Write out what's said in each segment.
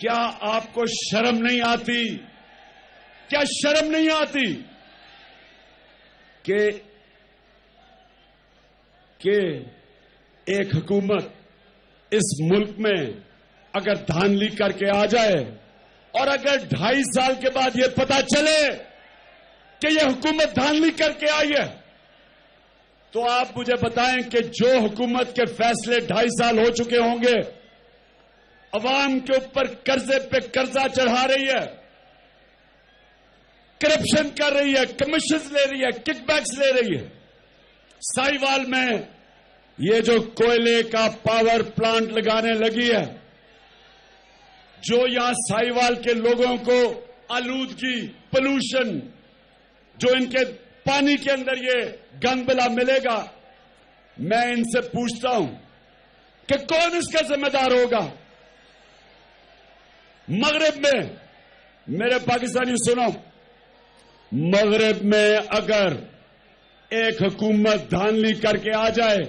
کیا آپ کو شرم نہیں آتی؟ کیا شرم نہیں آتی کہ ایک حکومت اس ملک میں اگر دھاندلی کر کے آ جائے اور اگر 2.5 سال کے بعد یہ پتا چلے کہ یہ حکومت دھاندلی کر کے آئی ہے، تو آپ مجھے بتائیں کہ جو حکومت کے فیصلے 2.5 سال ہو چکے ہوں گے، عوام کے اوپر قرضے پہ قرضہ چڑھا رہی ہے، کرپشن کر رہی ہے، کمیشنز لے رہی ہے، کک بیکس لے رہی ہے، سائیوال میں یہ جو کوئلے کا پاور پلانٹ لگانے لگی ہے، جو یہاں سائیوال کے لوگوں کو آلودگی، پولوشن، جو ان کے پانی کے اندر یہ گند بلا ملے گا، میں ان سے پوچھتا ہوں کہ کون اس کا ذمہ دار ہوگا؟ مغرب میں، میرے پاکستانی سنو، مغرب میں اگر ایک حکومت دھاندلی کر کے آ جائے،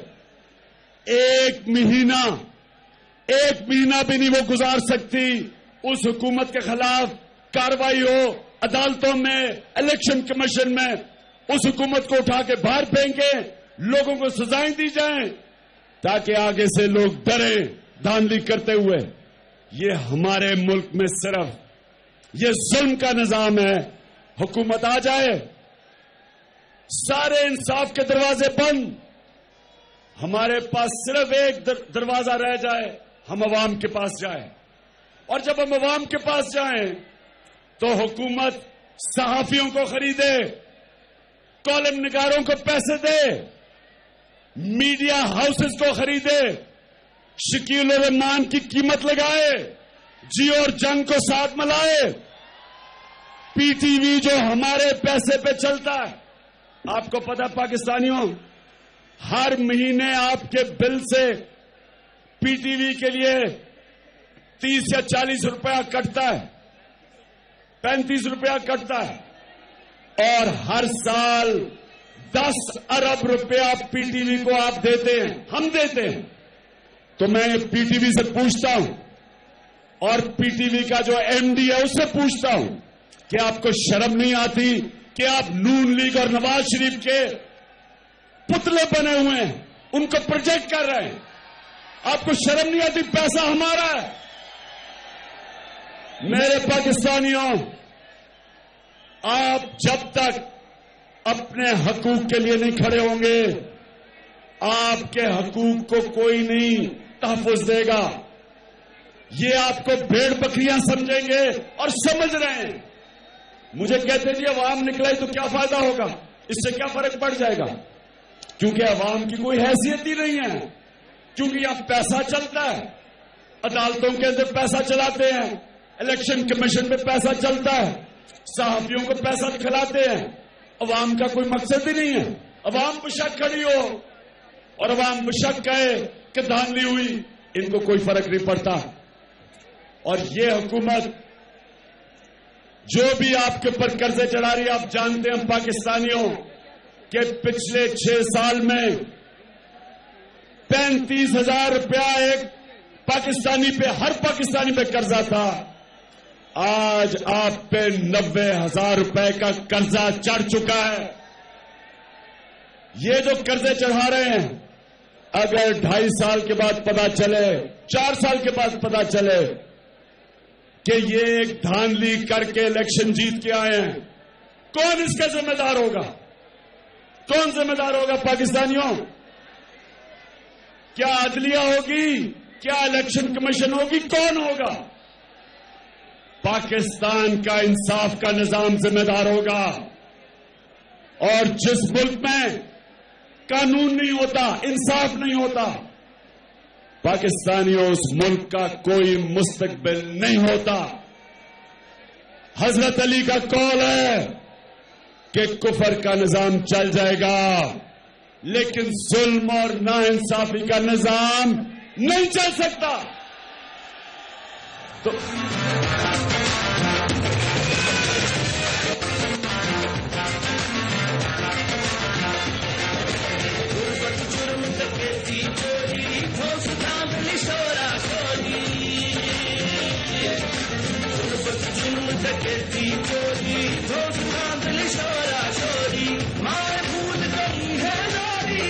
ایک مہینہ بھی نہیں وہ گزار سکتی، اس حکومت کے خلاف کارروائی ہو عدالتوں میں، الیکشن کمیشن میں، اس حکومت کو اٹھا کے باہر پھینکیں، لوگوں کو سزائیں دی جائیں تاکہ آگے سے لوگ ڈریں دھاندلی کرتے ہوئے۔ یہ ہمارے ملک میں صرف یہ ظلم کا نظام ہے۔ حکومت آ جائے، سارے انصاف کے دروازے بند، ہمارے پاس صرف ایک دروازہ رہ جائے، ہم عوام کے پاس جائیں، اور جب ہم عوام کے پاس جائیں تو حکومت صحافیوں کو خریدے، کالم نگاروں کو پیسے دے، میڈیا ہاؤسز کو خریدے، شکیل الرحمان کی قیمت لگائے، جیو اور جنگ کو ساتھ ملائے، پی ٹی وی جو ہمارے پیسے پہ چلتا ہے۔ آپ کو پتا پاکستانیوں، ہر مہینے آپ کے بل سے پی ٹی وی کے لیے 30 یا 40 روپیہ کٹتا ہے، 35 روپیہ کٹتا ہے، اور ہر سال 10 ارب روپیہ پی ٹی وی کو آپ دیتے ہیں، ہم دیتے ہیں۔ تو میں پی ٹی وی سے پوچھتا ہوں، اور پی ٹی وی کا جو ایم ڈی ہے اس سے پوچھتا ہوں کہ آپ کو شرم نہیں آتی کہ آپ نون لیگ اور نواز شریف کے پتلے بنے ہوئے ہیں، ان کو پروجیکٹ کر رہے ہیں؟ آپ کو شرم نہیں آتی؟ پیسہ ہمارا ہے۔ میرے پاکستانیوں، آپ جب تک اپنے حقوق کے لیے نہیں کھڑے ہوں گے، آپ کے حقوق کو کوئی نہیں تحفظ دے گا۔ یہ آپ کو بھیڑ بکریاں سمجھیں گے، اور سمجھ رہے ہیں۔ مجھے کہتے جی عوام نکلے تو کیا فائدہ ہوگا، اس سے کیا فرق پڑ جائے گا؟ کیونکہ عوام کی کوئی حیثیت ہی نہیں ہے، کیونکہ یہاں پیسہ چلتا ہے، عدالتوں کے اندر پیسہ چلاتے ہیں، الیکشن کمیشن پہ پیسہ چلتا ہے، صحافیوں کو پیسہ کھلاتے ہیں۔ عوام کا کوئی مقصد ہی نہیں ہے۔ عوام پہ شک کھڑی ہو اور عوام پہ شک کہے کہ دھاندلی ہوئی، ان کو کوئی فرق نہیں پڑتا۔ اور یہ حکومت جو بھی آپ کے اوپر قرضے چڑھا رہی ہے، آپ جانتے ہیں پاکستانیوں کہ پچھلے 6 سال میں 35,000 روپیہ ایک پاکستانی پہ، ہر پاکستانی پہ قرضہ تھا۔ آج آپ پہ 90,000 روپے کا قرضہ چڑھ چکا ہے۔ یہ جو قرضے چڑھا رہے ہیں، اگر 2.5 سال کے بعد پتا چلے، 4 سال کے بعد پتا چلے کہ یہ ایک دھاندلی کر کے الیکشن جیت کے آئے ہیں، کون اس کا ذمہ دار ہوگا؟ کون ذمہ دار ہوگا پاکستانیوں؟ کیا عدلیہ ہوگی؟ کیا الیکشن کمیشن ہوگی؟ کون ہوگا؟ پاکستان کا انصاف کا نظام ذمہ دار ہوگا۔ اور جس ملک میں قانون نہیں ہوتا، انصاف نہیں ہوتا، پاکستانیوں، اس ملک کا کوئی مستقبل نہیں ہوتا۔ حضرت علی کا قول ہے کہ کفر کا نظام چل جائے گا، لیکن ظلم اور ناانصافی کا نظام نہیں چل سکتا۔ تو ظلم ڈکیتی چوری دوست دھاندل شورا شوری مائیں بھول گئی ہے لوری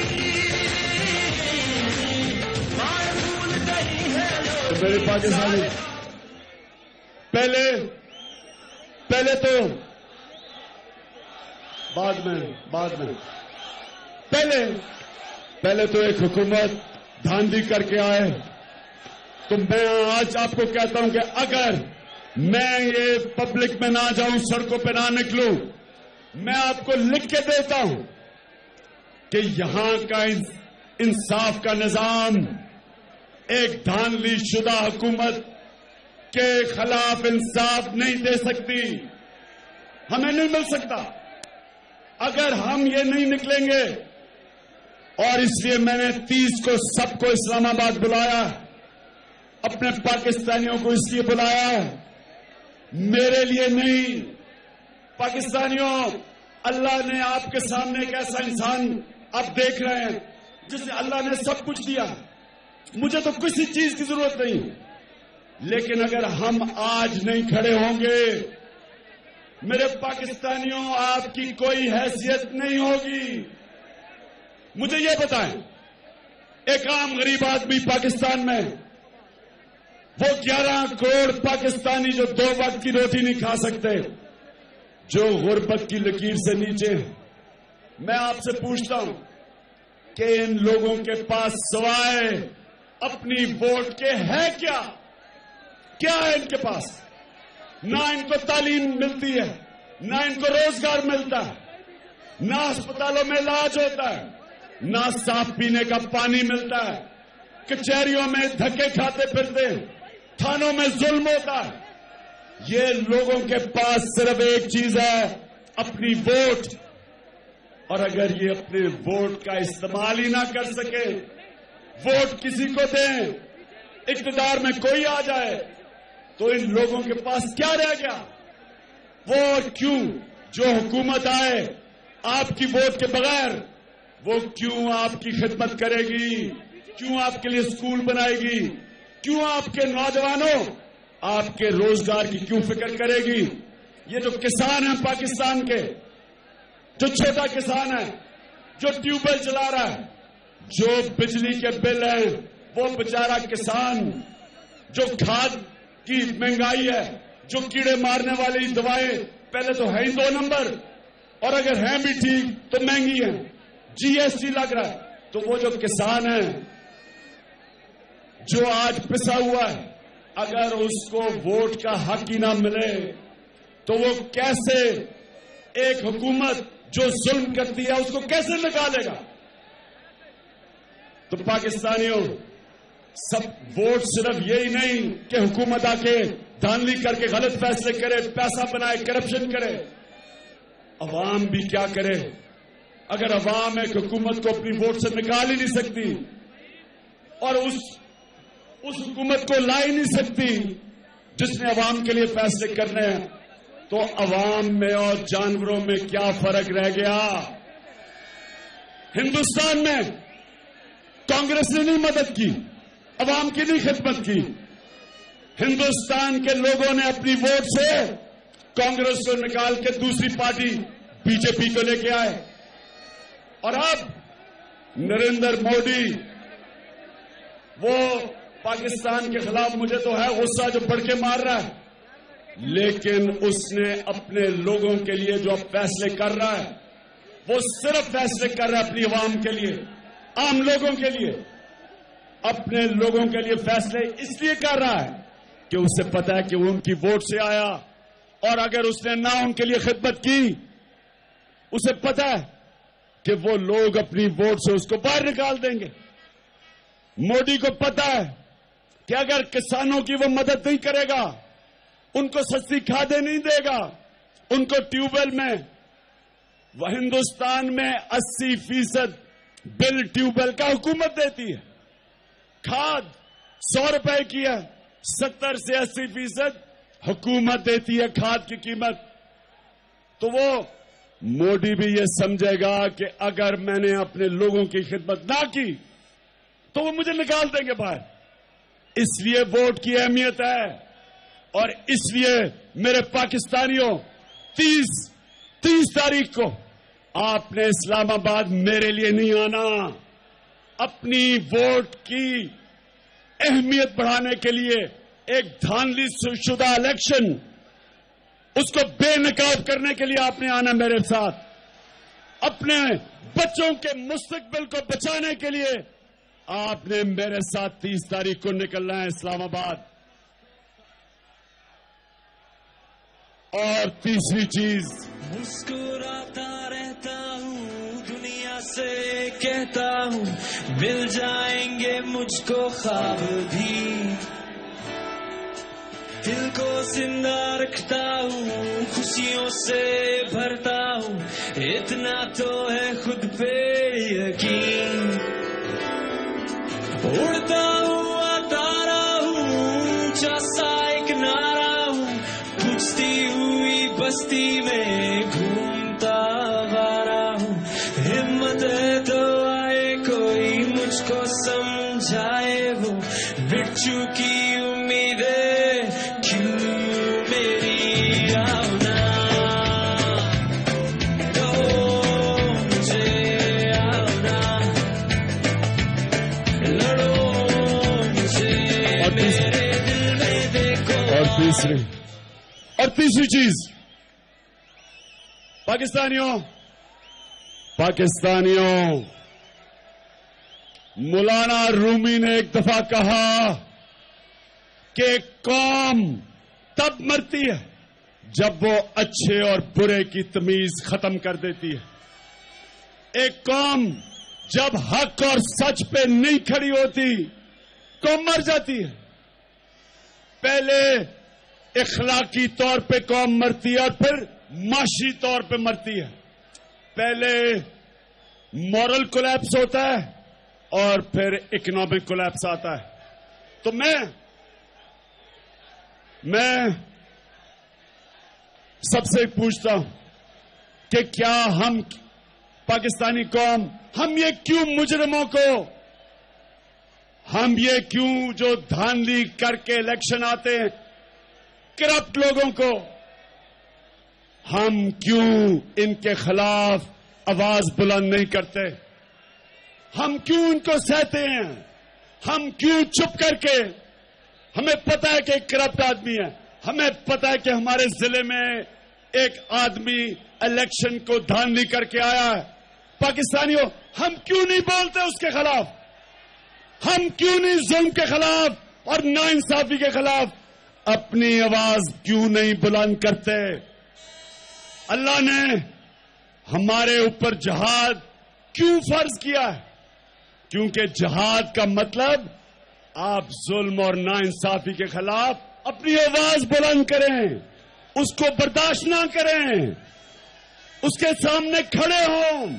مائیں بھول گئی ہے لوری. میرے پاکستانی پہلے تو بعد میں پہلے تو ایک حکومت دھاندلی کر کے آئے. تو میں آج آپ کو کہتا ہوں کہ اگر میں یہ پبلک میں نہ جاؤں, سڑکوں پہ نہ نکلوں, میں آپ کو لکھ کے دیتا ہوں کہ یہاں کا انصاف کا نظام ایک دھاندلی شدہ حکومت کے خلاف انصاف نہیں دے سکتی, ہمیں نہیں مل سکتا اگر ہم یہ نہیں نکلیں گے. اور اس لیے میں نے 30 کو سب کو اسلام آباد بلایا, اپنے پاکستانیوں کو اس لیے بلایا, میرے لیے نہیں. پاکستانیوں, اللہ نے آپ کے سامنے ایک ایسا انسان آپ دیکھ رہے ہیں جسے اللہ نے سب کچھ دیا. مجھے تو کسی چیز کی ضرورت نہیں, لیکن اگر ہم آج نہیں کھڑے ہوں گے میرے پاکستانیوں آپ کی کوئی حیثیت نہیں ہوگی. مجھے یہ بتائیں, ایک عام غریب آدمی پاکستان میں, وہ 11 کروڑ پاکستانی جو 2 وقت کی روٹی نہیں کھا سکتے, جو غربت کی لکیر سے نیچے, میں آپ سے پوچھتا ہوں کہ ان لوگوں کے پاس سوائے اپنی ووٹ کے ہے کیا ہے ان کے پاس؟ نہ ان کو تعلیم ملتی ہے, نہ ان کو روزگار ملتا ہے, نہ اسپتالوں میں علاج ہوتا ہے, نہ صاف پینے کا پانی ملتا ہے, کچہریوں میں دھکے کھاتے پھرتے, تھانوں میں ظلم ہوتا ہے. یہ لوگوں کے پاس صرف ایک چیز ہے, اپنی ووٹ. اور اگر یہ اپنے ووٹ کا استعمال ہی نہ کر سکے, ووٹ کسی کو دیں, اقتدار میں کوئی آ جائے, تو ان لوگوں کے پاس کیا رہ گیا؟ وہ کیوں جو حکومت آئے آپ کی ووٹ کے بغیر, وہ کیوں آپ کی خدمت کرے گی؟ کیوں آپ کے لیے اسکول بنائے گی؟ کیوں آپ کے نوجوانوں آپ کے روزگار کی کیوں فکر کرے گی؟ یہ جو کسان ہیں پاکستان کے, جو چھوٹا کسان ہے, جو ٹیوب ویل چلا رہا ہے, جو بجلی کے بل ہیں, وہ بیچارہ کسان, جو کھاد کی مہنگائی ہے, جو کیڑے مارنے والی دوائیں پہلے تو ہے ہی 2 نمبر, اور اگر ہیں بھی ٹھیک تو مہنگی ہیں, GST لگ رہا ہے. تو وہ جو کسان ہے جو آج پسا ہوا ہے, اگر اس کو ووٹ کا حق ہی نہ ملے تو وہ کیسے ایک حکومت جو ظلم کرتی ہے اس کو کیسے نکالے گا؟ تو پاکستانیوں, سب ووٹ صرف یہی نہیں کہ حکومت آ کے دھاندلی کر کے غلط فیصلے کرے, پیسہ بنائے, کرپشن کرے. عوام بھی کیا کرے؟ اگر عوام ایک حکومت کو اپنی ووٹ سے نکال ہی نہیں سکتی اور اس حکومت کو لا ہی نہیں سکتی جس نے عوام کے لیے فیصلے کرنے ہیں, تو عوام میں اور جانوروں میں کیا فرق رہ گیا؟ ہندوستان میں کانگریس نے نہیں مدد کی, عوام کی نہیں خدمت کی. ہندوستان کے لوگوں نے اپنی ووٹ سے کانگریس کو نکال کے دوسری پارٹی BJP کو لے کے آئے. اور اب نریندر مودی, وہ پاکستان کے خلاف مجھے تو ہے غصہ جو بڑھ کے مار رہا ہے, لیکن اس نے اپنے لوگوں کے لیے جو اب فیصلے کر رہا ہے, وہ صرف فیصلے کر رہا ہے اپنی عوام کے لیے, عام لوگوں کے لیے. اپنے لوگوں کے لیے فیصلے اس لیے کر رہا ہے کہ اسے پتا ہے کہ وہ ان کی ووٹ سے آیا, اور اگر اس نے نہ ان کے لیے خدمت کی, اسے پتا ہے کہ وہ لوگ اپنی ووٹ سے اس کو باہر نکال دیں گے. مودی کو پتا ہے کہ اگر کسانوں کی وہ مدد نہیں کرے گا, ان کو سستی کھادیں نہیں دے گا, ان کو ٹیوب ویل میں, وہ ہندوستان میں 80% بل ٹیوب ویل کا حکومت دیتی ہے. کھاد 100 روپے کی ہے, 70 سے 80% حکومت دیتی ہے کھاد کی قیمت. تو وہ مودی بھی یہ سمجھے گا کہ اگر میں نے اپنے لوگوں کی خدمت نہ کی تو وہ مجھے نکال دیں گے باہر. اس لیے ووٹ کی اہمیت ہے. اور اس لیے میرے پاکستانیوں 30 تاریخ کو آپ نے اسلام آباد میرے لیے نہیں آنا. اپنی ووٹ کی اہمیت بڑھانے کے لیے ایک دھاندلی شدہ الیکشن اس کو بے نقاب کرنے کے لیے آپ نے آنا میرے ساتھ. اپنے بچوں کے مستقبل کو بچانے کے لیے آپ نے میرے ساتھ 30 تاریخ کو نکلنا ہے اسلام آباد. اور تیسری چیز, مسکراتا رہتا ہوں دنیا سے کہتا ہوں مل جائیں گے مجھ کو خواب بھی. دل کو زندہ رکھتا ہوں خوشیوں سے بھرتا ہوں اتنا تو ہے خود پہ یقین. اڑتا ہوں آتا رہا ہوں اونچا سا ایک نعرہ ہوں پوچھتی ہوئی بستی میں گھومتا آوارہ ہوں. ہمت ہے تو آئے کوئی مجھ کو سمجھائے وہ مٹ چکی امیدیں کیوں میری آؤنا. کہو مجھے آؤنا لڑو مجھے میرے دل میں دیکھو. اور تیسری چیز, پاکستانیوں مولانا رومی نے ایک دفعہ کہا کہ قوم تب مرتی ہے جب وہ اچھے اور برے کی تمیز ختم کر دیتی ہے. ایک قوم جب حق اور سچ پہ نہیں کھڑی ہوتی قوم مر جاتی ہے. پہلے اخلاقی طور پہ قوم مرتی ہے اور پھر معاشی طور پہ مرتی ہے. پہلے مورل کولیپس ہوتا ہے اور پھر اکنامک کولیپس آتا ہے. تو میں سب سے پوچھتا ہوں کہ کیا ہم پاکستانی قوم ہم یہ کیوں مجرموں کو, ہم یہ کیوں جو دھاندلی کر کے الیکشن آتے ہیں کرپٹ لوگوں کو, ہم کیوں ان کے خلاف آواز بلند نہیں کرتے؟ ہم کیوں ان کو سہتے ہیں؟ ہم کیوں چپ کر کے, ہمیں پتا ہے کہ ایک کرپٹ آدمی ہے, ہمیں پتا ہے کہ ہمارے ضلع میں ایک آدمی الیکشن کو دھاندلی کر کے آیا ہے. پاکستانیوں ہم کیوں نہیں بولتے اس کے خلاف؟ ہم کیوں نہیں ظلم کے خلاف اور ناانصافی کے خلاف اپنی آواز کیوں نہیں بلند کرتے؟ اللہ نے ہمارے اوپر جہاد کیوں فرض کیا ہے؟ کیونکہ جہاد کا مطلب آپ ظلم اور ناانصافی کے خلاف اپنی آواز بلند کریں, اس کو برداشت نہ کریں, اس کے سامنے کھڑے ہوں,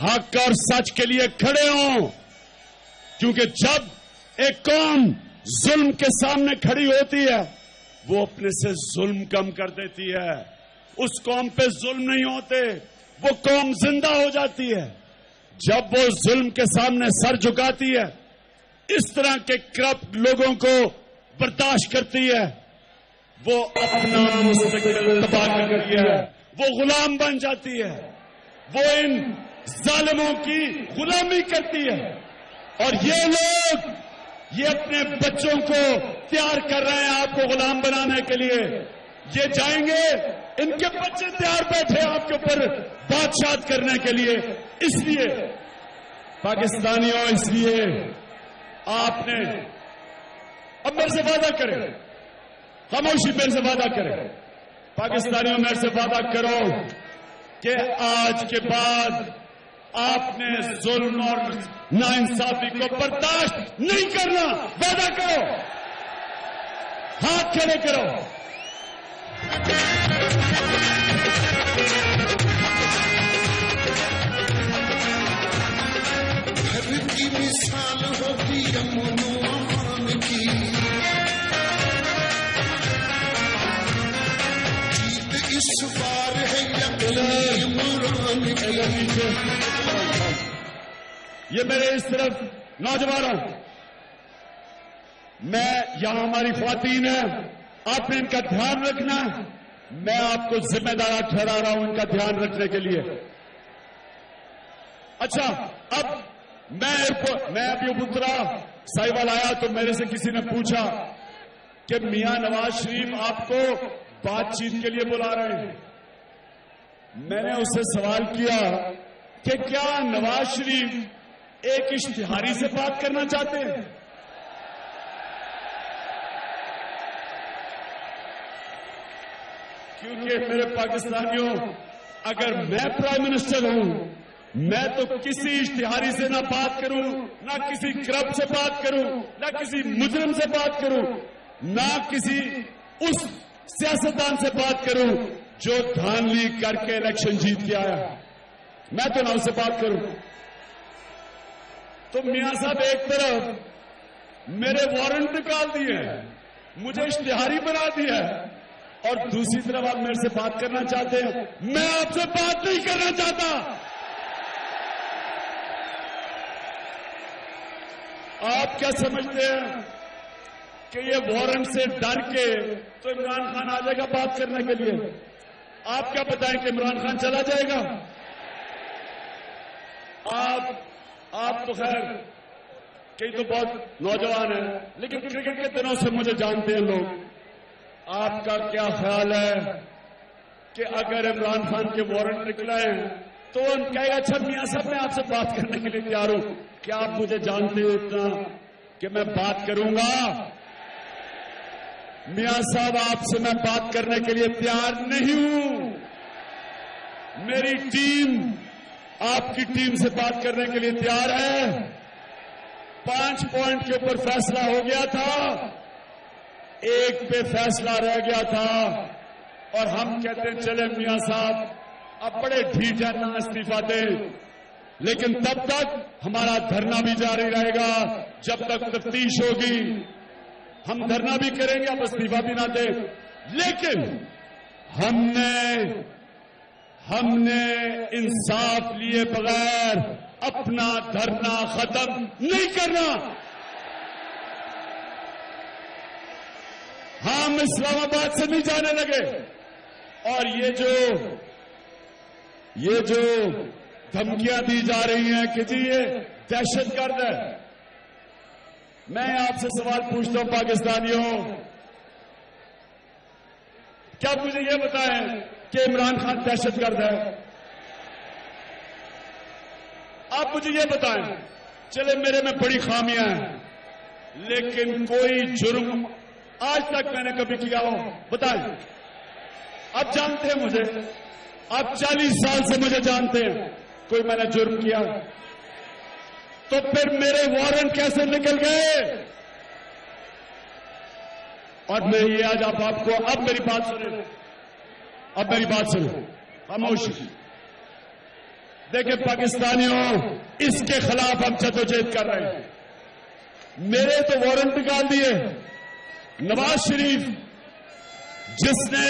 حق اور سچ کے لیے کھڑے ہوں. کیونکہ جب ایک قوم ظلم کے سامنے کھڑی ہوتی ہے وہ اپنے سے ظلم کم کر دیتی ہے. اس قوم پہ ظلم نہیں ہوتے, وہ قوم زندہ ہو جاتی ہے. جب وہ ظلم کے سامنے سر جھکاتی ہے, اس طرح کے کرپٹ لوگوں کو برداشت کرتی ہے, وہ اپنا مستقبل تباہ کرتی ہے, وہ غلام بن جاتی ہے, وہ ان ظالموں کی غلامی کرتی ہے. اور یہ لوگ یہ اپنے بچوں کو تیار کر رہے ہیں آپ کو غلام بنانے کے لیے. یہ جائیں گے, ان کے بچے تیار بیٹھے آپ کے اوپر بادشاہت کرنے کے لیے. اس لیے پاکستانیوں, اس لیے آپ نے اب میرے سے وعدہ کریں, خاموشی میرے سے وعدہ کریں, پاکستانیوں میرے سے وعدہ کرو کہ آج کے بعد آپ نے ظلم اور ناانصافی کو برداشت نہیں کرنا. وعدہ کرو, ہاتھ کھڑے کرو. گھر کی مثال ہوتی امن و امان کی, جیت اس بار ہے یقین عمران کی. یہ میرے اس طرف نوجوانوں, میں یہاں ہماری خواتین ہیں, آپ نے ان کا دھیان رکھنا ہے. میں آپ کو ذمہ دار ٹھہرا رہا ہوں ان کا دھیان رکھنے کے لیے. اچھا، اب میں ابھی اترا سائیوال آیا تو میرے سے کسی نے پوچھا کہ میاں نواز شریف آپ کو بات چیت کے لیے بلا رہے ہیں. میں نے اس سے سوال کیا کہ کیا نواز شریف ایک اشتہاری سے بات کرنا چاہتے ہیں؟ کیونکہ میرے پاکستانیوں، اگر میں پرائم منسٹر ہوں، میں تو کسی اشتہاری سے نہ بات کروں، نہ کسی کرپٹ سے بات کروں، نہ کسی مجرم سے بات کروں، نہ کسی اس سیاستدان سے بات کروں جو دھاندلی کر کے الیکشن جیت کے آیا. میں تو نہ اس سے بات کروں. تو میاں صاحب ایک طرف میرے وارنٹ نکال دیے ہیں، مجھے اشتہاری بنا دیا ہے، اور دوسری طرف آپ میرے سے بات کرنا چاہتے ہیں. میں آپ سے بات نہیں کرنا چاہتا. آپ کیا سمجھتے ہیں کہ یہ وارنٹ سے ڈر کے تو عمران خان آ جائے گا بات کرنے کے لیے؟ آپ کیا بتائیں کہ عمران خان چلا جائے گا؟ آپ تو خیر کئی تو بہت نوجوان ہیں، لیکن کرکٹ کے دنوں سے مجھے جانتے ہیں لوگ. آپ کا کیا خیال ہے کہ اگر عمران خان کے وارنٹ نکلے تو ان کہے گا اچھا میاں صاحب میں آپ سے بات کرنے کے لیے تیار ہوں. کیا آپ مجھے جانتے ہو اتنا کہ میں بات کروں گا؟ میاں صاحب آپ سے میں بات کرنے کے لیے تیار نہیں ہوں. میری ٹیم آپ کی ٹیم سے بات کرنے کے لیے تیار ہے. 5 پوائنٹ کے اوپر فیصلہ ہو گیا تھا، 1 پہ فیصلہ رہ گیا تھا، اور ہم کہتے ہیں چلے میاں صاحب اب بڑے ڈھیٹ ہے، نہ استعفا دیں، لیکن تب تک ہمارا دھرنا بھی جاری رہے گا جب تک تفتیش ہوگی. ہم دھرنا بھی کریں گے، اب استعفا بھی نہ دیں. لیکن ہم نے انصاف لیے بغیر اپنا دھرنا ختم نہیں کرنا. ہم اسلام آباد سے نہیں جانے لگے. اور یہ جو دھمکیاں دی جا رہی ہیں کہ جی یہ دہشت گرد ہے، میں آپ سے سوال پوچھتا ہوں پاکستانیوں، کیا مجھے یہ بتائیں کہ عمران خان دہشت گرد ہے؟ آپ مجھے یہ بتائیں. چلے میرے میں بڑی خامیاں ہیں، لیکن کوئی جرم آج تک میں نے کبھی کیا ہو بتائیں؟ آپ جانتے ہیں مجھے، آپ 40 سال سے مجھے جانتے ہیں، کوئی میں نے جرم کیا؟ تو پھر میرے وارنٹ کیسے نکل گئے؟ اور میں یہ آج آپ کو اب میری بات سنیں، اب میری بات سنیں، خاموشی. دیکھیں پاکستانیوں، اس کے خلاف ہم جدوجہد کر رہے ہیں. میرے تو وارنٹ نکال دیے. نواز شریف جس نے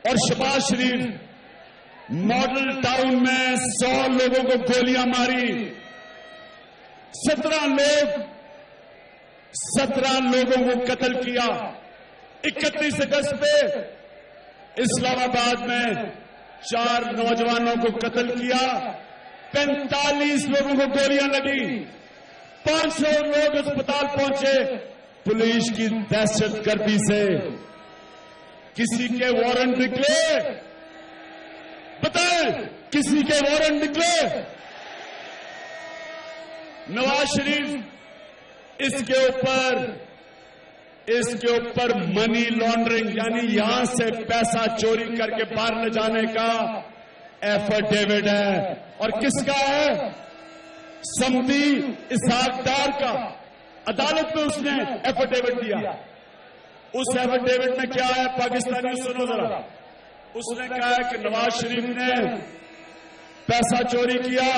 اور شہباز شریف ماڈل ٹاؤن میں 100 لوگوں کو گولیاں ماری، 17 لوگوں کو قتل کیا. 31 اگست پہ اسلام آباد میں 4 نوجوانوں کو قتل کیا، 45 لوگوں کو گولیاں لگی، 500 لوگ اسپتال پہنچے. پولیس کی دہشت گردی سے کسی کے وارنٹ نکلے؟ بتائیں، کسی کے وارنٹ نکلے؟ نواز شریف اس کے اوپر منی لانڈرنگ یعنی یہاں سے پیسہ چوری کر کے باہر لے جانے کا ایفیڈیوٹ ہے. اور کس کا ہے؟ سمدی اسحاق ڈار کا. عدالت میں اس نے ایفیڈیوٹ دیا. اس ایفیڈیوٹ میں کیا ہے پاکستانی سنو ذرا. اس نے کہا ہے کہ نواز شریف نے پیسہ چوری کیا